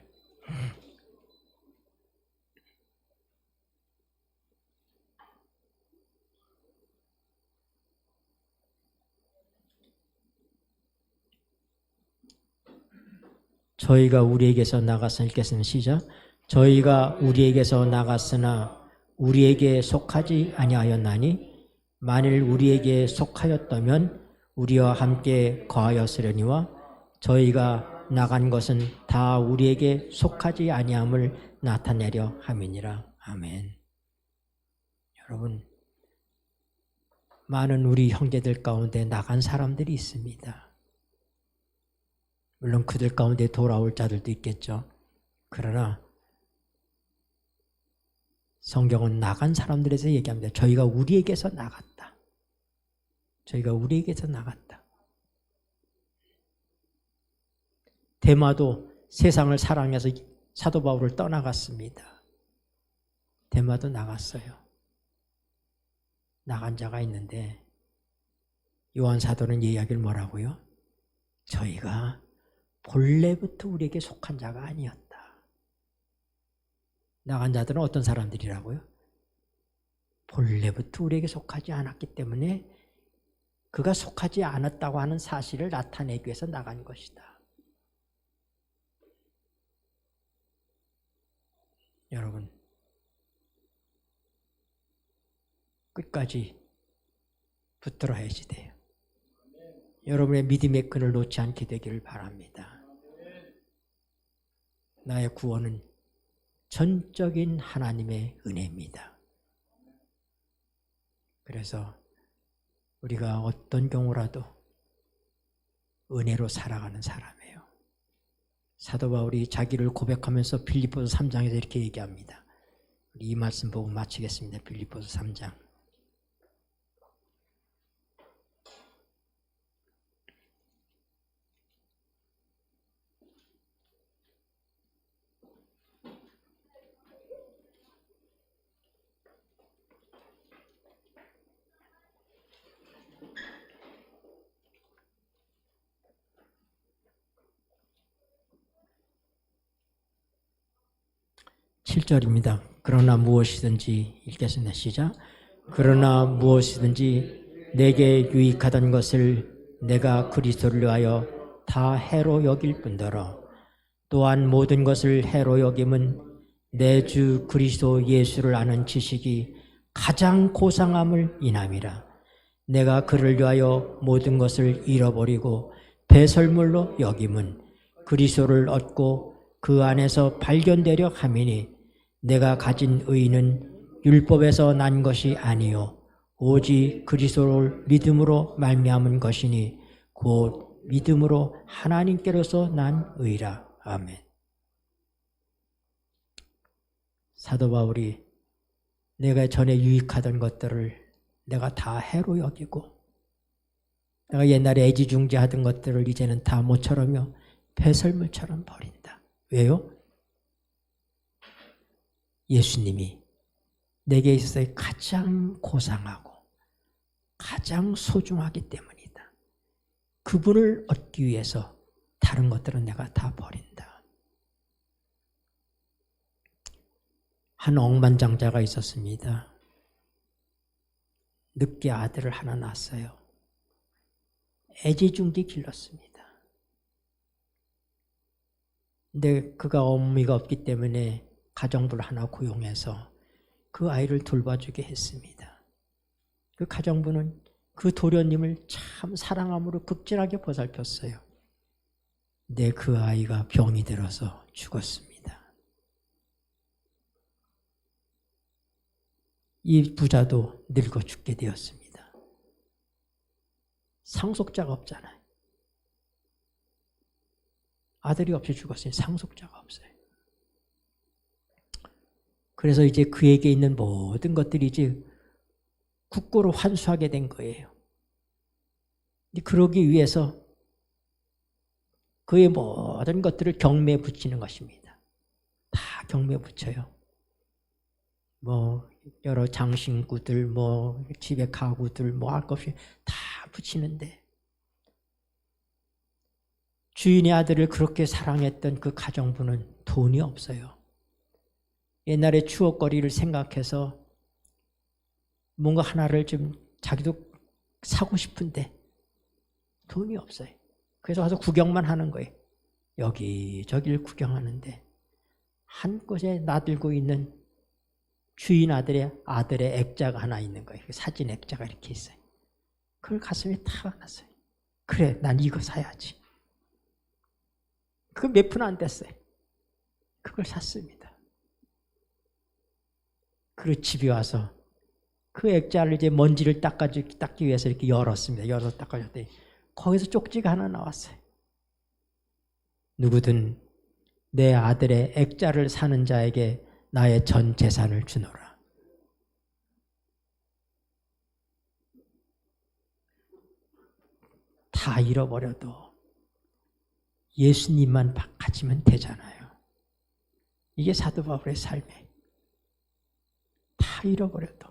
저희가 우리에게서 나갔으나 읽겠습니다. 시작. 저희가 우리에게서 나갔으나 우리에게 속하지 아니하였나니 만일 우리에게 속하였다면 우리와 함께 거하였으려니와 저희가 나간 것은 다 우리에게 속하지 아니함을 나타내려 함이니라. 아멘. 여러분, 많은 우리 형제들 가운데 나간 사람들이 있습니다. 물론 그들 가운데 돌아올 자들도 있겠죠. 그러나 성경은 나간 사람들에서 얘기합니다. 저희가 우리에게서 나갔다. 저희가 우리에게서 나갔다. 데마도 세상을 사랑해서 사도 바울을 떠나갔습니다. 데마도 나갔어요. 나간 자가 있는데 요한 사도는 이 이야기를 뭐라고요? 저희가 본래부터 우리에게 속한 자가 아니었다. 나간 자들은 어떤 사람들이라고요? 본래부터 우리에게 속하지 않았기 때문에 그가 속하지 않았다고 하는 사실을 나타내기 위해서 나간 것이다. 여러분, 끝까지 붙들어야지 돼요. 여러분의 믿음의 끈을 놓지 않게 되기를 바랍니다. 나의 구원은 전적인 하나님의 은혜입니다. 그래서 우리가 어떤 경우라도 은혜로 살아가는 사람이에요. 사도 바울이 자기를 고백하면서 빌립보서 3장에서 이렇게 얘기합니다. 이 말씀 보고 마치겠습니다. 빌립보서 3장. 7절입니다. 그러나 무엇이든지 읽겠습니다. 시작. 그러나 무엇이든지 내게 유익하던 것을 내가 그리스도를 위하여 다 해로 여길 뿐더러 또한 모든 것을 해로 여김은 내 주 그리스도 예수를 아는 지식이 가장 고상함을 인함이라. 내가 그를 위하여 모든 것을 잃어버리고 배설물로 여김은 그리스도를 얻고 그 안에서 발견되려 함이니 내가 가진 의는 율법에서 난 것이 아니요 오직 그리스도를 믿음으로 말미암은 것이니 곧 믿음으로 하나님께로서 난 의라. 아멘. 사도 바울이 내가 전에 유익하던 것들을 내가 다 해로 여기고 내가 옛날에 애지중지하던 것들을 이제는 다 모처럼요 배설물처럼 버린다. 왜요? 예수님이 내게 있어서 가장 고상하고 가장 소중하기 때문이다. 그분을 얻기 위해서 다른 것들은 내가 다 버린다. 한 억만장자가 있었습니다. 늦게 아들을 하나 낳았어요. 애지중지 길렀습니다. 근데 그가 어머니가 없기 때문에 가정부를 하나 고용해서 그 아이를 돌봐주게 했습니다. 그 가정부는 그 도련님을 참 사랑함으로 극진하게 보살폈어요. 근데 그 아이가 병이 들어서 죽었습니다. 이 부자도 늙어 죽게 되었습니다. 상속자가 없잖아요. 아들이 없이 죽었으니 상속자가 없어요. 그래서 이제 그에게 있는 모든 것들이 이제 국고로 환수하게 된 거예요. 그러기 위해서 그의 모든 것들을 경매에 붙이는 것입니다. 다 경매에 붙여요. 여러 장신구들, 집에 가구들, 할 것 없이 다 붙이는데 주인의 아들을 그렇게 사랑했던 그 가정부는 돈이 없어요. 옛날에 추억거리를 생각해서 뭔가 하나를 좀 자기도 사고 싶은데 돈이 없어요. 그래서 와서 구경만 하는 거예요. 여기저기를 구경하는데 한 곳에 나들고 있는 주인 아들의 액자가 하나 있는 거예요. 사진 액자가 이렇게 있어요. 그걸 가슴에 탁 안았어요. 그래, 난 이거 사야지. 그거 몇 푼 안 됐어요. 그걸 샀습니다. 그리고 집에 와서 그 액자를 이제 먼지를 닦기 위해서 이렇게 열었습니다. 열어서 닦아줬더니 거기서 쪽지가 하나 나왔어요. 누구든 내 아들의 액자를 사는 자에게 나의 전 재산을 주노라. 다 잃어버려도 예수님만 가지면 되잖아요. 이게 사도 바울의 삶이에요. 다 잃어버려도.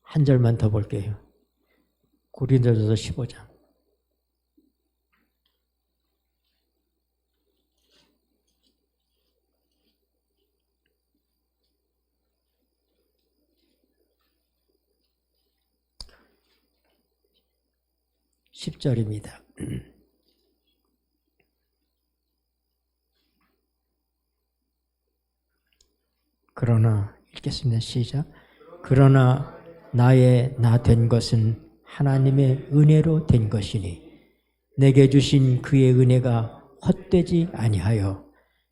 한 절만 더 볼게요. 고린도전서 15장. (10절입니다) 그러나 읽겠습니다. 시작. 그러나 나의 나 된 것은 하나님의 은혜로 된 것이니 내게 주신 그의 은혜가 헛되지 아니하여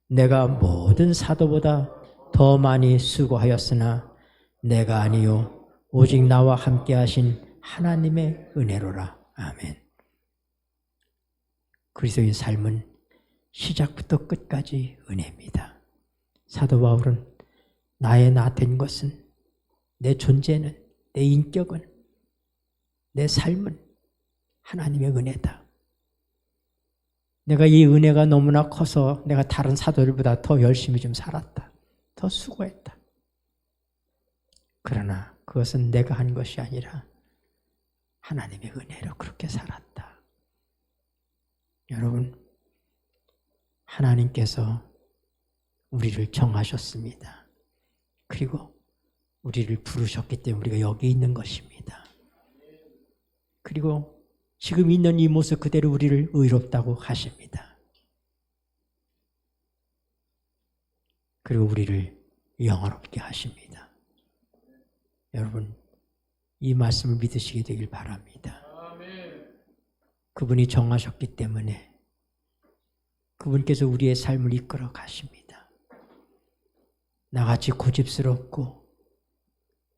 내가 모든 사도보다 더 많이 수고하였으나 내가 아니요 오직 나와 함께 하신 하나님의 은혜로라. 아멘. 그리스도의 삶은 시작부터 끝까지 은혜입니다. 사도 바울은 나의 나 된 것은, 내 존재는, 내 인격은, 내 삶은 하나님의 은혜다. 내가 이 은혜가 너무나 커서 내가 다른 사도들보다 더 열심히 좀 살았다. 더 수고했다. 그러나 그것은 내가 한 것이 아니라 하나님의 은혜로 그렇게 살았다. 여러분, 하나님께서 우리를 정하셨습니다. 그리고 우리를 부르셨기 때문에 우리가 여기 있는 것입니다. 그리고 지금 있는 이 모습 그대로 우리를 의롭다고 하십니다. 그리고 우리를 영화롭게 하십니다. 여러분, 이 말씀을 믿으시게 되길 바랍니다. 그분이 정하셨기 때문에 그분께서 우리의 삶을 이끌어 가십니다. 나같이 고집스럽고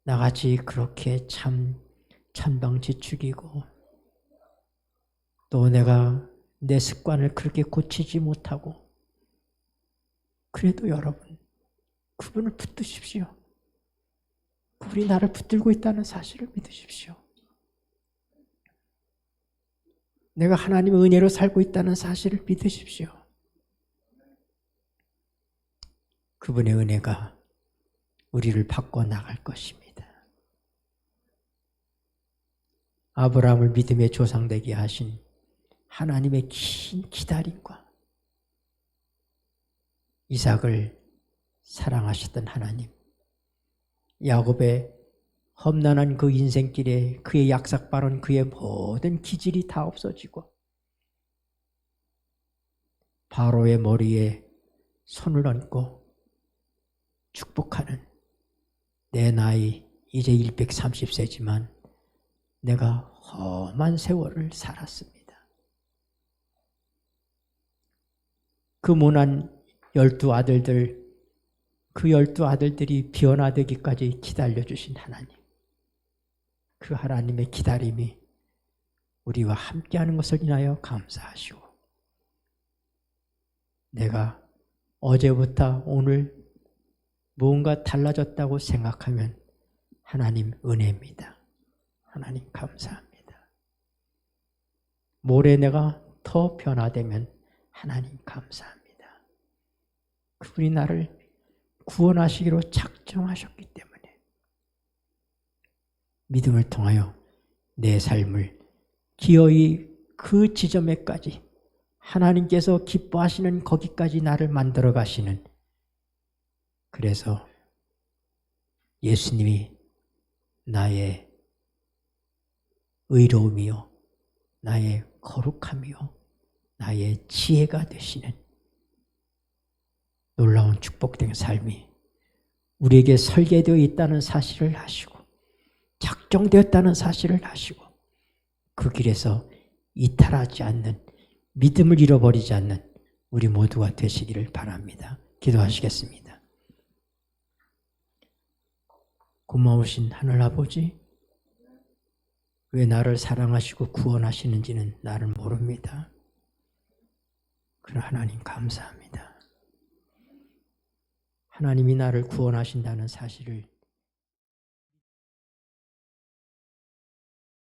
나같이 그렇게 참 천방지축이고 또 내가 내 습관을 그렇게 고치지 못하고 그래도 여러분 그분을 붙드십시오. 그분이 나를 붙들고 있다는 사실을 믿으십시오. 내가 하나님의 은혜로 살고 있다는 사실을 믿으십시오. 그분의 은혜가 우리를 바꿔나갈 것입니다. 아브라함을 믿음의 조상 되게 하신 하나님의 긴 기다림과 이삭을 사랑하셨던 하나님, 야곱의 험난한 그 인생길에 그의 약삭바른 그의 모든 기질이 다 없어지고 바로의 머리에 손을 얹고 축복하는 내 나이 이제 130세지만 내가 험한 세월을 살았습니다. 그 모난 12아들들, 그 12아들들이 변화되기까지 기다려주신 하나님, 그 하나님의 기다림이 우리와 함께하는 것을 인하여 감사하시고 내가 어제부터 오늘 뭔가 달라졌다고 생각하면 하나님 은혜입니다. 하나님 감사합니다. 모레 내가 더 변화되면 하나님 감사합니다. 그분이 나를 구원하시기로 작정하셨기 때문에 믿음을 통하여 내 삶을 기어이 그 지점에까지 하나님께서 기뻐하시는 거기까지 나를 만들어 가시는, 그래서 예수님이 나의 의로움이요 나의 거룩함이요 나의 지혜가 되시는 놀라운 축복된 삶이 우리에게 설계되어 있다는 사실을 아시고 작정되었다는 사실을 아시고 그 길에서 이탈하지 않는, 믿음을 잃어버리지 않는 우리 모두가 되시기를 바랍니다. 기도하시겠습니다. 고마우신 하늘아버지, 왜 나를 사랑하시고 구원하시는지는 나를 모릅니다. 그러나 하나님 감사합니다. 하나님이 나를 구원하신다는 사실을